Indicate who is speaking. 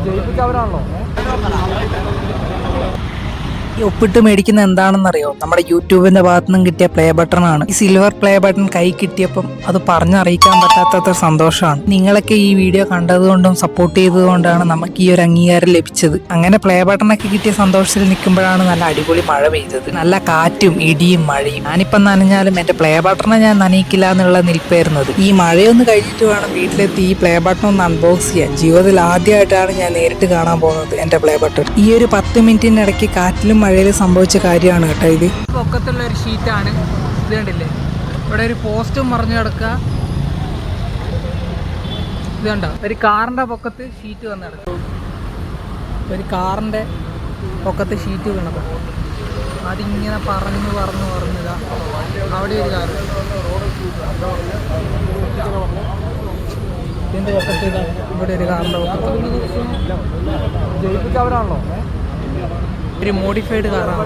Speaker 1: ജയിപ്പിച്ചവരാണല്ലോ.
Speaker 2: ഈ ഒപ്പിട്ട് മേടിക്കുന്ന എന്താണെന്നറിയോ? നമ്മുടെ യൂട്യൂബിന്റെ ഭാഗത്തു നിന്നും കിട്ടിയ പ്ലേ ബട്ടൺ ആണ്. ഈ സിൽവർ പ്ലേ ബട്ടൺ കൈ കിട്ടിയപ്പം അത് പറഞ്ഞറിയിക്കാൻ പറ്റാത്ത സന്തോഷമാണ്. നിങ്ങളൊക്കെ ഈ വീഡിയോ കണ്ടതുകൊണ്ടും സപ്പോർട്ട് ചെയ്തതുകൊണ്ടാണ് നമുക്ക് ഈ ഒരു അംഗീകാരം ലഭിച്ചത്. അങ്ങനെ പ്ലേ ബട്ടണൊക്കെ കിട്ടിയ സന്തോഷത്തിൽ നിൽക്കുമ്പോഴാണ് നല്ല അടിപൊളി മഴ പെയ്തത്. നല്ല കാറ്റും ഇടിയും മഴയും. ഞാനിപ്പം നനഞ്ഞാലും എന്റെ പ്ലേ ബട്ടണെ ഞാൻ നനയിക്കില്ല എന്നുള്ള നിൽപ്പായിരുന്നത്. ഈ മഴയൊന്ന് കഴിഞ്ഞിട്ട് വേണം വീട്ടിലെത്തി ഈ പ്ലേ ബട്ടൺ ഒന്ന് അൺബോക്സ് ചെയ്യാൻ. ജീവിതത്തിൽ ആദ്യമായിട്ടാണ് ഞാൻ നേരിട്ട് കാണാൻ പോകുന്നത് എന്റെ പ്ലേ ബട്ടൺ. ഈ ഒരു 10 മിനിറ്റിനിടയ്ക്ക് കാറ്റിലും മഴയിൽ സംഭവിച്ച കാര്യമാണ് കേട്ടോ ഇത്.
Speaker 1: പൊക്കത്തുള്ള ഒരു ഷീറ്റാണ് ഇത്, കണ്ടില്ലേ? ഇവിടെ ഒരു പോസ്റ്റും മറിഞ്ഞു കിടക്കുക. ഇത് കണ്ടോ? ഒരു കാറിൻ്റെ പൊക്കത്ത് ഷീറ്റ് വന്ന് കിടക്കും. ഒരു കാറിൻ്റെ പൊക്കത്ത് ഷീറ്റ് വീണപ്പോൾ അതിങ്ങനെ പറഞ്ഞിതാ അവിടെ ഒരു കാറ് ഇതിൻ്റെ പൊക്കത്ത് ഇതാ ഇവിടെ ഒരു കാറിൻ്റെ പൊക്കത്ത് ജയിപ്പിച്ചവരാണല്ലോ. ഒരു മോഡിഫൈഡ് കാറാണ്.